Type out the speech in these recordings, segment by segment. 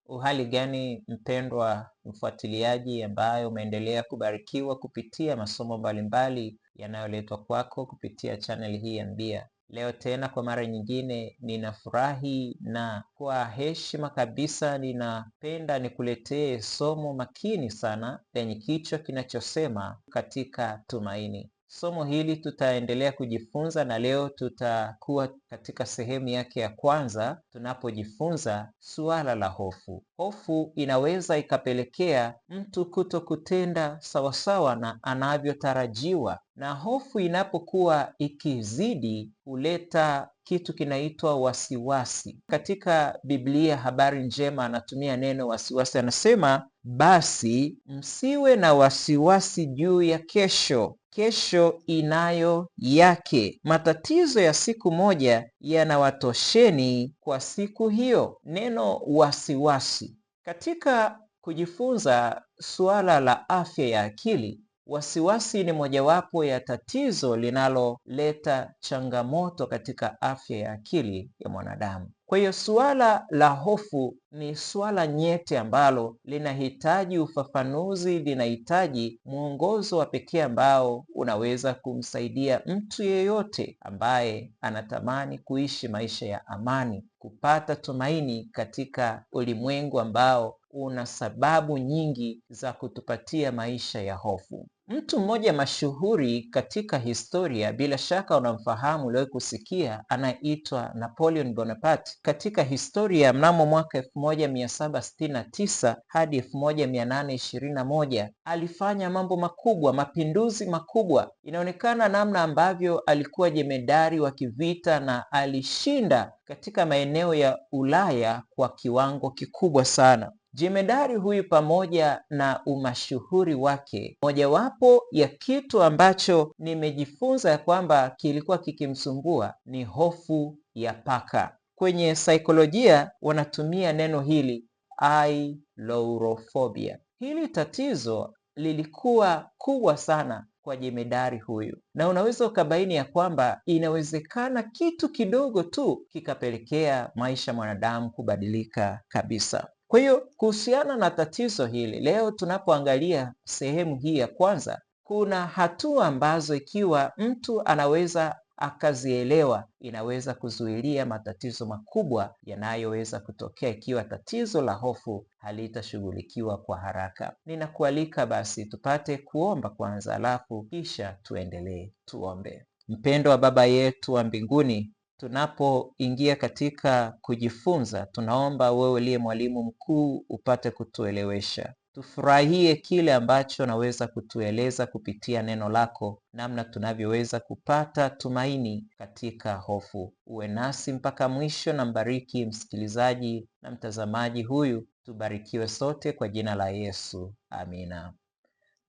Uhali gani mpendwa mfuatiliaji ambaye umeendelea kubarikiwa kupitia masomo mbalimbali yanayoletwa kwako kupitia channel hii ya Mbia. Leo tena kwa mara nyingine ninafurahi na kwa heshima kabisa ninapenda nikuletee somo makini sana lenye kichwa kinachosema katika tumaini. Somo hili tutaendelea kujifunza na leo tutakuwa katika sehemu yake ya kwanza tunapojifunza suala la hofu. Hofu inaweza ikapelekea mtu kutokutenda sawasawa na anavyotarajiwa, na hofu inapokuwa ikizidi huleta kitu kinaitwa wasiwasi. Katika Biblia Habari Njema anatumia neno wasiwasi, anasema basi msiwe na wasiwasi juu ya kesho, kesho inayo yake. Matatizo ya siku moja yanawatosheni kwa siku hiyo. Neno wasiwasi katika kujifunza suala la afya ya akili, wasiwasi ni mojawapo ya tatizo linaloleta changamoto katika afya ya akili ya mwanadamu. Kwa hiyo suala la hofu ni suala nyeti ambalo linahitaji ufafanuzi, linahitaji mwongozo wa pekee ambao unaweza kumsaidia mtu yeyote ambaye anatamani kuishi maisha ya amani, kupata tumaini katika ulimwengu ambao una sababu nyingi za kutupatia maisha ya hofu. Mtu mmoja mashuhuri katika historia, bila shaka unamfahamu, uliwahi kusikia, anaitwa Napoleon Bonaparte. Katika historia mnamo mwaka 1769 hadi 1821 alifanya mambo makubwa, mapinduzi makubwa. Inaonekana namna ambavyo alikuwa jemedari wa kivita na alishinda katika maeneo ya Ulaya kwa kiwango kikubwa sana. Jemedari huyu pamoja na umashuhuri wake, mojawapo ya kitu ambacho nimejifunza ya kwamba kilikuwa kikimsumbua ni hofu ya paka. Kwenye saikolojia wanatumia neno hili ailurophobia. Hili tatizo lilikuwa kubwa sana kwa jemedari huyu, na unaweza ukabaini ya kwamba inawezekana kitu kidogo tu kikapelekea maisha mwanadamu kubadilika kabisa. Kwa hiyo kuhusiana na tatizo hili, leo tunapoangalia sehemu hii ya kwanza, kuna hatua ambazo ikiwa mtu anaweza akazielewa, inaweza kuzuilia matatizo makubwa yanayoweza kutokea ikiwa tatizo la hofu halitashughulikiwa kwa haraka. Ninakualika basi tupate kuomba kwanza, alafu kisha tuendelee. Tuombe. Mpendo wa Baba yetu wa mbinguni, tunapoingia katika kujifunza, tunaomba wewe uliye mwalimu mkuu upate kutuelewesha. Tufurahie kile ambacho naweza kutueleza kupitia neno lako, namna tunavyoweza kupata tumaini katika hofu. Uwe nasi mpaka mwisho, na mbariki msikilizaji na mtazamaji huyu. Tubarikiwe sote kwa jina la Yesu, amina.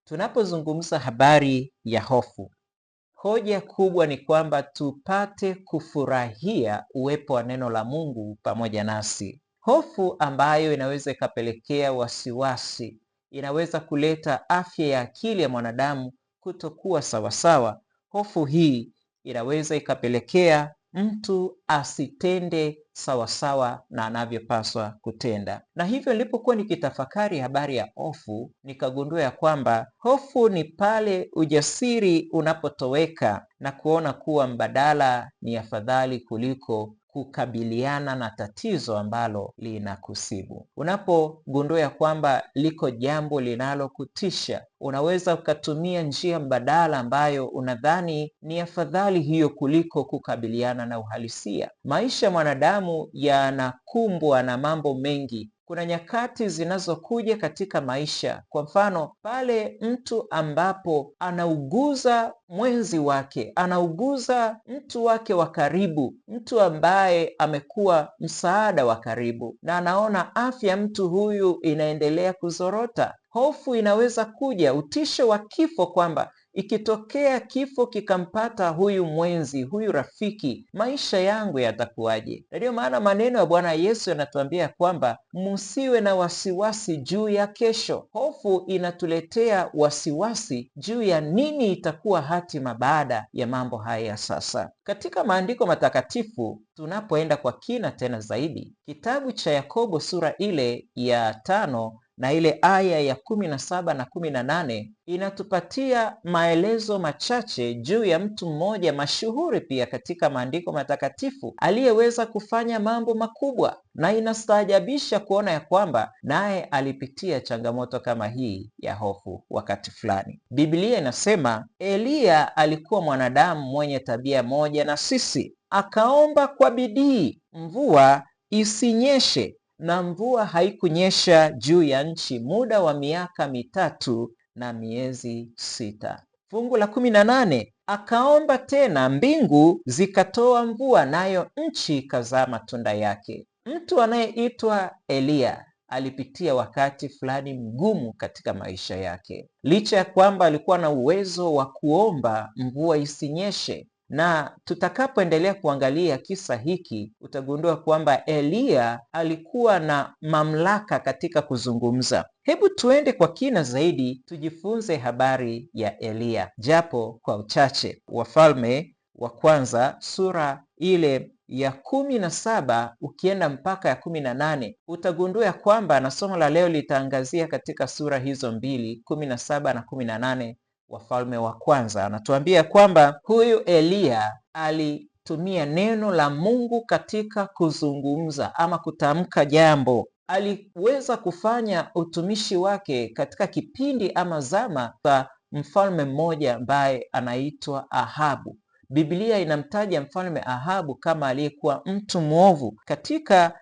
Tunapozungumza habari ya hofu, hoja kubwa ni kwamba tupate kufurahia uwepo wa neno la Mungu pamoja nasi. Hofu ambayo inaweza ikapelekea wasiwasi, inaweza kuleta afya ya akili ya mwanadamu kutokuwa sawasawa. Hofu hii inaweza ikapelekea mtu asitende sawasawa na anavyopaswa kutenda. Na hivyo nilipokuwa nikitafakari habari ya hofu, nikagundua ya kwamba hofu ni pale ujasiri unapotoweka na kuona kuwa mbadala ni afadhali kuliko kukabiliana na tatizo ambalo linakusibu. Unapogundua ya kwamba liko jambo linalokutisha, unaweza ukatumia njia mbadala ambayo unadhani ni afadhali hiyo kuliko kukabiliana na uhalisia. Maisha ya mwanadamu yanakumbwa na mambo mengi. Kuna nyakati zinazokuja katika maisha, kwa mfano pale mtu ambapo anauguza mwenzi wake, anauguza mtu wake wa karibu, mtu ambaye amekuwa msaada wa karibu, na anaona afya mtu huyu inaendelea kuzorota. Hofu inaweza kuja, utisho wa kifo, kwamba ikitokea kifo kikampata huyu mwenzi, huyu rafiki, maisha yangu yatakuwaje? Na ndio maana maneno ya Bwana Yesu yanatuambia kwamba msiwe na wasiwasi juu ya kesho. Hofu inatuletea wasiwasi juu ya nini itakuwa hatima baada ya mambo haya sasa. Katika maandiko matakatifu tunapoenda kwa kina tena zaidi, kitabu cha Yakobo sura ile ya 5 na ile aya ya 17 na 18 inatupatia maelezo machache juu ya mtu mmoja mashuhuri pia katika maandiko matakatifu aliyeweza kufanya mambo makubwa, na inastaajabisha kuona ya kwamba naye alipitia changamoto kama hii ya hofu wakati fulani. Biblia inasema Eliya alikuwa mwanadamu mwenye tabia moja na sisi, akaomba kwa bidii mvua isinyeshe, na mvua haikunyesha juu ya nchi muda wa miaka 3 na miezi 6. Fungu la 18, akaomba tena mbingu zikatoa mvua, nayo nchi ikazaa matunda yake. Mtu anayeitwa Eliya alipitia wakati fulani mgumu katika maisha yake, licha ya kwamba alikuwa na uwezo wa kuomba mvua isinyeshe. Na tutakapoendelea kuangalia kisa hiki utagundua kwamba Eliya alikuwa na mamlaka katika kuzungumza. Hebu tuende kwa kina zaidi tujifunze habari ya Eliya japo kwa uchache. Wafalme wa kwanza sura ile ya 17 ukienda mpaka ya 18 utagundua kwamba, na somo la leo litaangazia katika sura hizo mbili, 17 na 18. Wafalme wa kwanza anatuambia kwamba huyu Eliya alitumia neno la Mungu katika kuzungumza ama kutamka jambo. Aliweza kufanya utumishi wake katika kipindi ama zama za mfalme mmoja ambaye anaitwa Ahabu. Biblia inamtaja mfalme Ahabu kama aliyekuwa mtu mwovu. Katika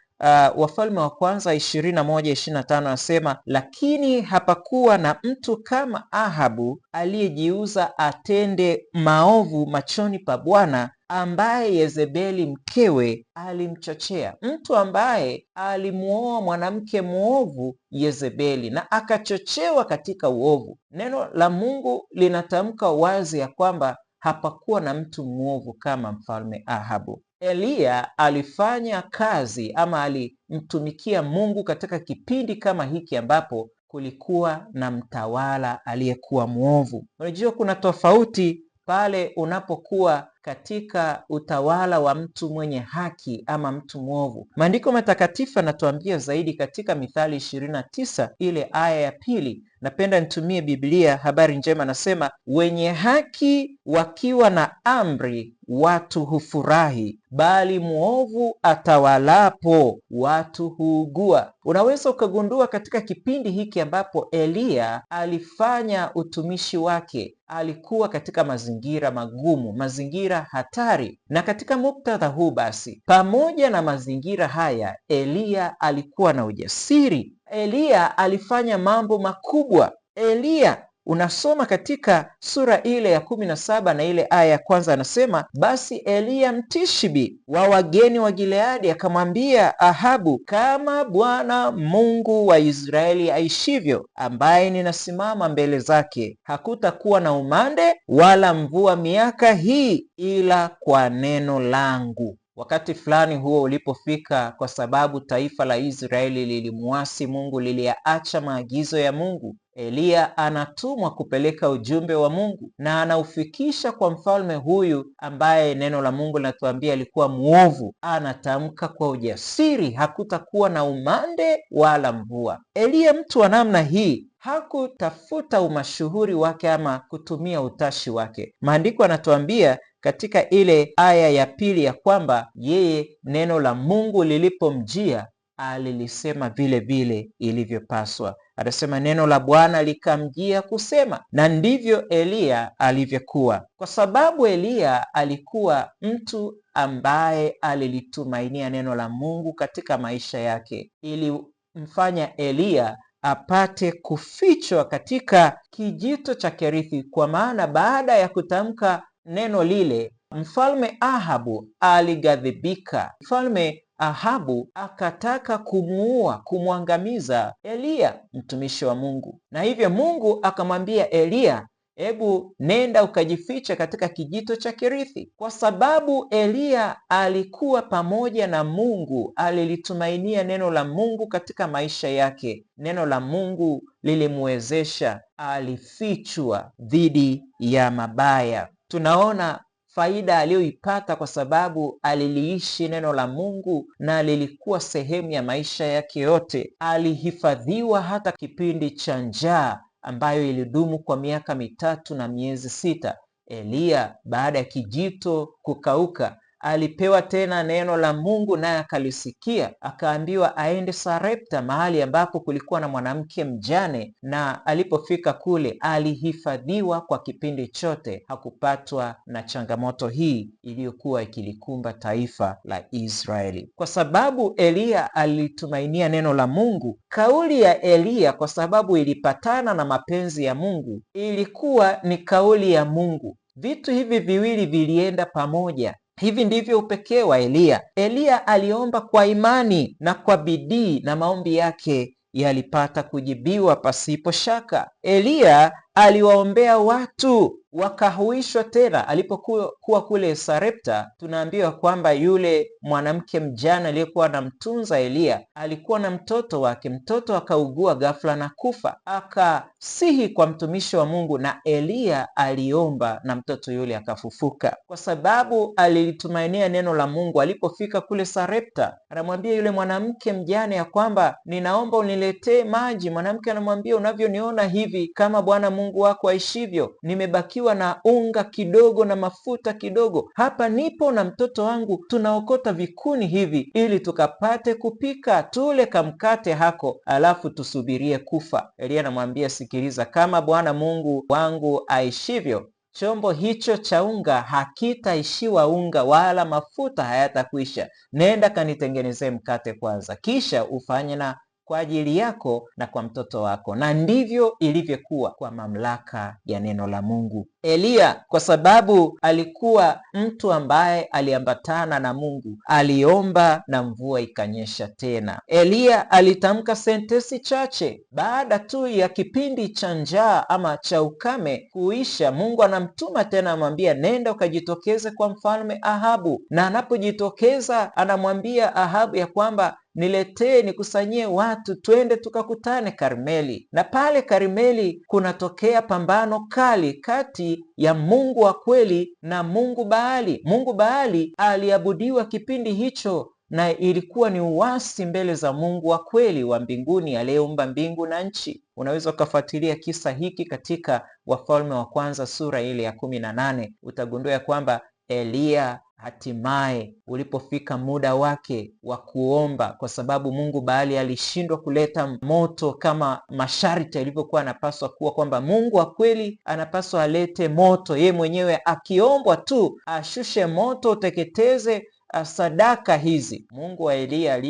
Wafalme wa kwanza 21:25 anasema, lakini hapakuwa na mtu kama Ahabu aliyejiuza atende maovu machoni pa Bwana, ambaye Yezebeli mkewe alimchochea. Mtu ambaye alimuoa mwanamke mwovu Yezebeli na akachochewa katika uovu. Neno la Mungu linatamka wazi ya kwamba hapakuwa na mtu mwovu kama mfalme Ahabu. Eliya alifanya kazi ama alimtumikia Mungu katika kipindi kama hiki ambapo kulikuwa na mtawala aliyekuwa mwovu. Unajua kuna tofauti pale unapokuwa katika utawala wa mtu mwenye haki ama mtu mwovu. Maandiko matakatifu yanatuambia zaidi katika Mithali 29 ile aya ya 2. Napenda nitumie Biblia Habari Njema, nasema wenye haki wakiwa na amri watu hufurahi, bali mwovu atawalapo watu huugua. Unaweza ukagundua katika kipindi hiki ambapo Eliya alifanya utumishi wake, alikuwa katika mazingira magumu, mazingira hatari. Na katika muktadha huu basi, pamoja na mazingira haya, Eliya alikuwa na ujasiri. Eliya alifanya mambo makubwa. Eliya, unasoma katika sura ile ya 17 na ile aya ya kwanza, anasema basi Eliya Mtishibi wa wageni wa Gileadi akamwambia Ahabu, kama Bwana Mungu wa Israeli aishivyo, ambaye ninasimama mbele zake, hakutakuwa na umande wala mvua miaka hii ila kwa neno langu. Wakati fulani huo ulipofika, kwa sababu taifa la Israeli lilimuasi Mungu, liliacha maagizo ya Mungu, Eliya anatumwa kupeleka ujumbe wa Mungu na anaufikisha kwa mfalme huyu ambaye neno la Mungu linatuambia alikuwa muovu. Anatamka kwa ujasiri, hakutakuwa na umande wala mvua. Eliya, mtu wa namna hii, hakutafuta umashuhuri wake ama kutumia utashi wake. Maandiko yanatuambia katika ile aya ya 2 ya kwamba yeye neno la Mungu lilipomjia alilisema vile vile ilivyopaswa. Anasema neno la Bwana likamjia kusema, na ndivyo Eliya alivyokuwa. Kwa sababu Eliya alikuwa mtu ambaye alilitumainia neno la Mungu katika maisha yake, ilimfanya Eliya apate kufichwa katika kijito cha Kerithi, kwa maana baada ya kutamka neno lile, mfalme Ahabu alighadhibika. Mfalme Ahabu akataka kumuua, kumwangamiza Eliya mtumishi wa Mungu, na hivyo Mungu akamwambia Eliya, Hebu nenda ukajificha katika kijito cha Kerithi. Kwa sababu Eliya alikuwa pamoja na Mungu, alilitumainia neno la Mungu katika maisha yake. Neno la Mungu lilimwezesha, alifichwa dhidi ya mabaya. Tunaona faida aliyoipata kwa sababu aliliishi neno la Mungu na lilikuwa sehemu ya maisha yake yote. Alihifadhiwa hata kipindi cha njaa ambayo ilidumu kwa miaka 3 na miezi 6. Eliya baada ya kijito kukauka alipewa tena neno la Mungu, naye akalisikia, akaambiwa aende Sarepta, mahali ambapo kulikuwa na mwanamke mjane, na alipofika kule alihifadhiwa kwa kipindi chote. Hakupatwa na changamoto hii iliyokuwa ikilikumba taifa la Israeli. Kwa sababu Eliya alitumainia neno la Mungu, kauli ya Eliya, kwa sababu ilipatana na mapenzi ya Mungu, ilikuwa ni kauli ya Mungu. Vitu hivi viwili vilienda pamoja. Hivi ndivyo upekee wa Eliya. Eliya aliomba kwa imani na kwa bidii, na maombi yake yalipata kujibiwa pasipo shaka. Eliya aliwaombea watu wakahuishwa tena. Alipokuwa kule Sarepta, tunaambiwa kwamba yule mwanamke mjane aliyekuwa anamtunza Eliya alikuwa na mtoto wake. Mtoto akaugua ghafla na kufa. Akasihi kwa mtumishi wa Mungu, na Eliya aliomba na mtoto yule akafufuka. Kwa sababu alilitumainia neno la Mungu, alipofika kule Sarepta, anamwambia yule mwanamke mjane ya kwamba ninaomba uniletee maji. Mwanamke anamwambia, unavyoniona hivi, kama Bwana Mungu wako aishivyo, nimebakiwa na unga kidogo na mafuta kidogo. Hapa nipo na mtoto wangu, tunaokota vikuni hivi ili tukapate kupika, tule kamkate hako, alafu tusubirie kufa. Eliya anamwambia, sikiliza, kama Bwana Mungu wangu aishivyo, chombo hicho cha unga hakitaishiwa unga, wala mafuta hayatakwisha. Nenda kanitengenezee mkate kwanza, kisha ufanye na kwa ajili yako na kwa mtoto wako. Na ndivyo ilivyokuwa kwa mamlaka ya neno la Mungu. Eliya, kwa sababu alikuwa mtu ambaye aliambatana na Mungu, aliomba na mvua ikanyesha tena. Eliya alitamka sentensi chache. Baada tu ya kipindi cha njaa ama cha ukame kuisha, Mungu anamtuma tena, amwambia nenda ukajitokeze kwa mfalme Ahabu. Na anapojitokeza anamwambia Ahabu ya kwamba niletee, nikusanyie watu, twende tukakutane Karmeli. Na pale Karmeli kunatokea pambano kali kati ya Mungu wa kweli na Mungu Baali. Mungu Baali aliabudiwa kipindi hicho, na ilikuwa ni uasi mbele za Mungu wa kweli wa mbinguni aliyeumba mbingu na nchi. Unaweza ukafuatilia kisa hiki katika Wafalme wa Kwanza sura ile ya 18. Utagundua ya kwamba Eliya hatimaye ulipofika muda wake wa kuomba, kwa sababu Mungu Baali alishindwa kuleta moto kama masharti yalivyokuwa anapaswa kuwa, kwamba Mungu wa kweli anapaswa alete moto, yeye mwenyewe akiombwa tu ashushe moto uteketeze sadaka hizi. Mungu wa Eliya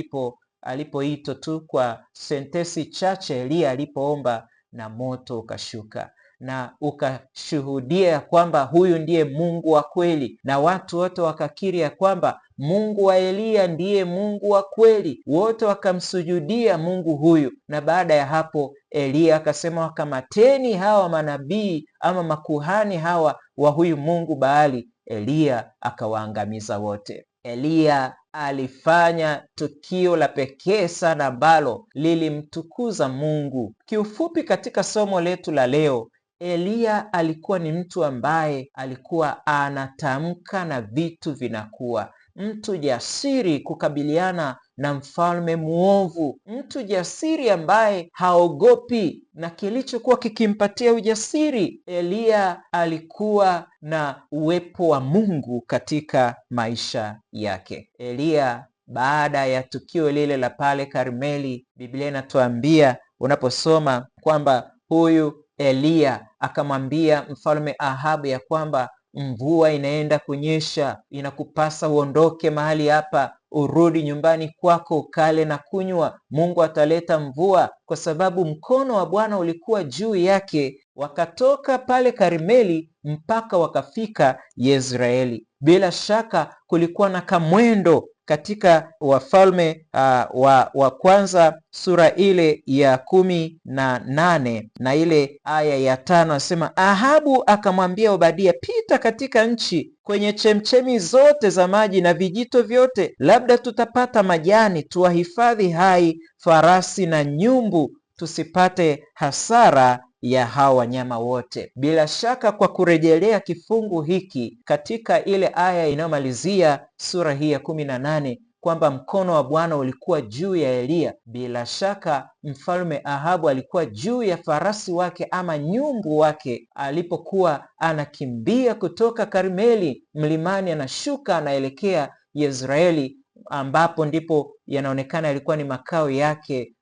alipoitwa tu kwa sentensi chache, Eliya alipoomba na moto ukashuka, na ukashuhudia ya kwamba huyu ndiye Mungu wa kweli, na watu wote wakakiri ya kwamba Mungu wa Eliya ndiye Mungu wa kweli. Wote wakamsujudia Mungu huyu. Na baada ya hapo Eliya akasema, wakamateni hawa manabii ama makuhani hawa wa huyu Mungu Baali. Eliya akawaangamiza wote. Eliya alifanya tukio la pekee sana ambalo lilimtukuza Mungu. Kiufupi, katika somo letu la leo, Eliya alikuwa ni mtu ambaye alikuwa anatamka na vitu vinakuwa, mtu jasiri kukabiliana na mfalme muovu, mtu jasiri ambaye haogopi na kilichokuwa kikimpatia ujasiri. Eliya alikuwa na uwepo wa Mungu katika maisha yake. Eliya, baada ya tukio lile la pale Karmeli, Biblia inatuambia unaposoma kwamba huyu Eliya akamwambia mfalme Ahabu ya kwamba mvua inaenda kunyesha, inakupasa uondoke mahali hapa, urudi nyumbani kwako, ukale na kunywa. Mungu ataleta mvua, kwa sababu mkono wa Bwana ulikuwa juu yake. Wakatoka pale Karmeli mpaka wakafika Yezreeli. Bila shaka kulikuwa na kamwendo katika Wafalme wa kwanza sura ile ya 18 na ile aya ya 5, anasema Ahabu akamwambia Obadia, pita katika nchi kwenye chemchemi zote za maji na vijito vyote, labda tutapata majani, tuwahifadhi hai farasi na nyumbu, tusipate hasara ya hawa wanyama wote. Bila shaka kwa kurejelea kifungu hiki katika ile aya inayomalizia sura hii ya 18 kwamba mkono wa Bwana ulikuwa juu ya Eliya, bila shaka mfalme Ahabu alikuwa juu ya farasi wake ama nyumbu wake alipokuwa anakimbia kutoka Karmeli mlimani, anashuka anaelekea Yezreeli, ambapo ndipo yanaonekana yalikuwa ni makao yake,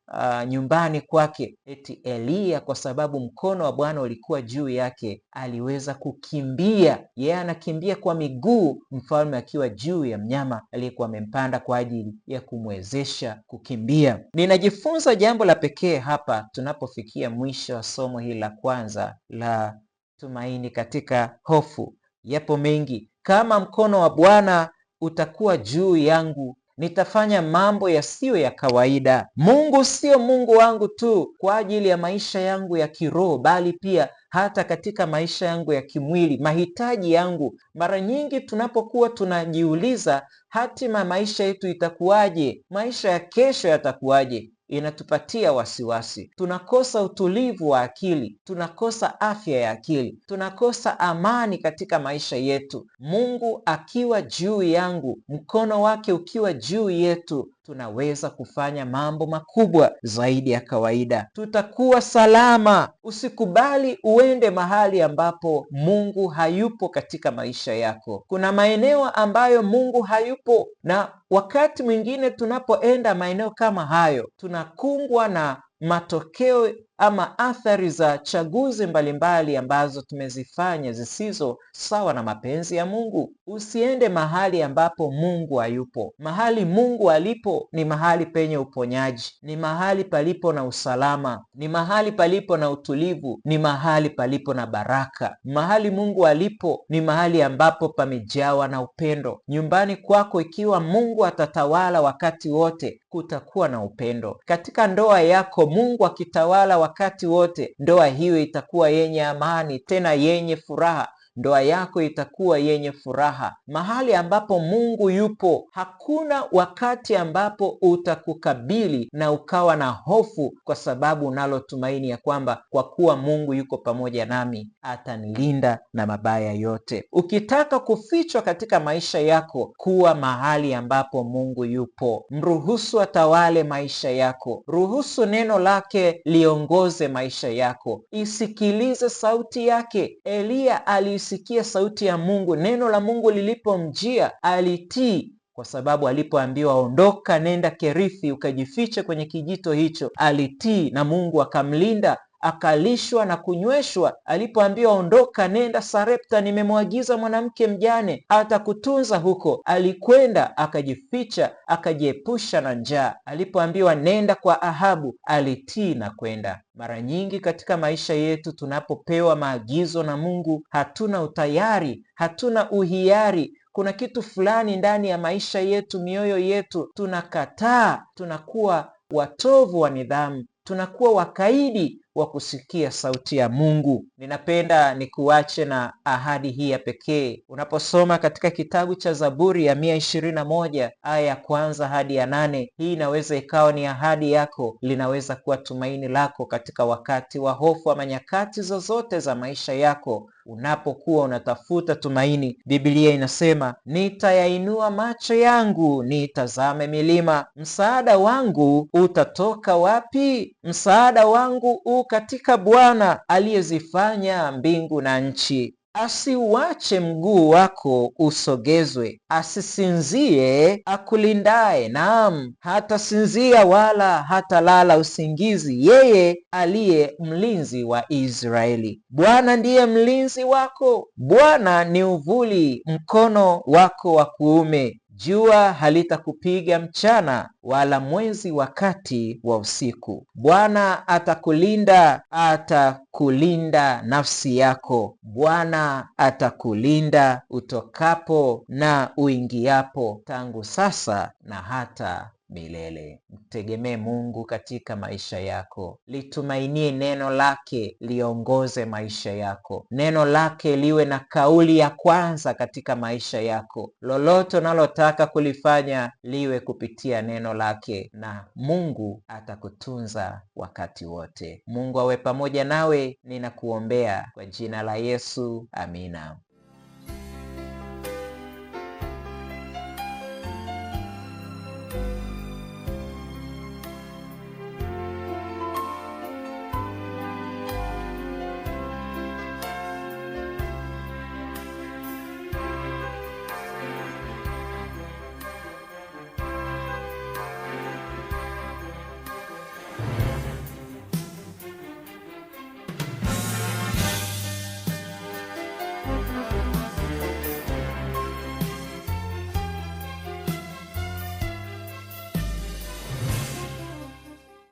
nyumbani kwake. Eti Eliya kwa sababu mkono wa Bwana ulikuwa juu yake aliweza kukimbia. Yeye anakimbia kwa miguu, mfalme akiwa juu ya mnyama aliyekuwa amempanda kwa ajili ya kumwezesha kukimbia. Ninajifunza jambo la pekee hapa tunapofikia mwisho wa somo hili la kwanza la tumaini katika hofu. Yapo mengi. Kama mkono wa Bwana utakuwa juu yangu, nitafanya mambo yasiyo ya kawaida. Mungu sio Mungu wangu tu kwa ajili ya maisha yangu ya kiroho, bali pia hata katika maisha yangu ya kimwili, mahitaji yangu. Mara nyingi tunapokuwa tunajiuliza hatima maisha yetu itakuwaje, maisha ya kesho yatakuwaje, inatupatia wasiwasi. Tunakosa utulivu wa akili, tunakosa afya ya akili, tunakosa amani katika maisha yetu. Mungu akiwa juu yangu, mkono wake ukiwa juu yetu, tunaweza kufanya mambo makubwa zaidi ya kawaida. Tutakuwa salama. Usikubali uende mahali ambapo Mungu hayupo katika maisha yako. Kuna maeneo ambayo Mungu hayupo, na wakati mwingine tunapoenda maeneo kama hayo, tunakumbwa na matokeo ama athari za chaguzi mbalimbali ambazo tumezifanya zisizo sawa na mapenzi ya Mungu. Usiende mahali ambapo Mungu hayupo. Mahali Mungu alipo ni mahali penye uponyaji, ni mahali palipo na usalama, ni mahali palipo na utulivu, ni mahali palipo na baraka. Mahali Mungu alipo ni mahali ambapo pamejawa na upendo. Nyumbani kwako, ikiwa Mungu atatawala wakati wote, kutakuwa na upendo. Katika ndoa yako, Mungu akitawala wakati wote, ndoa hiyo itakuwa yenye amani, tena yenye furaha. Ndoa yako itakuwa yenye furaha. Mahali ambapo Mungu yupo, hakuna wakati ambapo utakukabili na ukawa na hofu, kwa sababu unalo tumaini ya kwamba kwa kuwa Mungu yuko pamoja nami, atanilinda na mabaya yote. Ukitaka kufichwa katika maisha yako, kuwa mahali ambapo Mungu yupo. Mruhusu atawale maisha yako. Ruhusu neno lake liongoze maisha yako. Isikilize sauti yake. Eliya alisikia sauti ya Mungu. Neno la Mungu lilipomjia alitii, kwa sababu alipoambiwa ondoka, nenda Kerithi ukajifiche kwenye kijito hicho, alitii na Mungu akamlinda, akalishwa na kunyweshwa. Alipoambiwa ondoka, nenda Sarepta, nimemwagiza mwanamke mjane atakutunza huko, alikwenda akajificha, akajiepusha na njaa. Alipoambiwa nenda kwa Ahabu, alitii na kwenda. Mara nyingi katika maisha yetu tunapopewa maagizo na Mungu, hatuna utayari, hatuna uhiari. Kuna kitu fulani ndani ya maisha yetu, mioyo yetu, tunakataa, tunakuwa watovu wa nidhamu, tunakuwa wakaidi wa kusikia sauti ya Mungu. Ninapenda nikuache na ahadi hii ya pekee. Unaposoma katika kitabu cha Zaburi ya 121 aya ya 1 hadi ya 8, hii inaweza ikawa ni ahadi yako, linaweza kuwa tumaini lako katika wakati wa hofu ama nyakati zozote za maisha yako. Unapokuwa unatafuta tumaini, Biblia inasema, nitayainua macho yangu nitazame milima, msaada wangu utatoka wapi? Msaada wangu katika Bwana aliyezifanya mbingu na nchi. Asiuache mguu wako usogezwe, asisinzie akulindaye, naam, hatasinzia wala hatalala usingizi, yeye aliye mlinzi wa Israeli. Bwana ndiye mlinzi wako, Bwana ni uvuli mkono wako wa kuume. Jua halitakupiga mchana, wala mwezi wakati wa usiku. Bwana atakulinda nafsi yako. Bwana atakulinda utokapo na uingiapo, tangu sasa na hata milele. Mtegemee Mungu katika maisha yako. Litumainie neno lake liongoze maisha yako. Neno lake liwe na kauli ya kwanza katika maisha yako. Lolote unalotaka kulifanya liwe kupitia neno lake, na Mungu atakutunza wakati wote. Mungu awe pamoja nawe. Ninakuombea kwa jina la Yesu. Amina.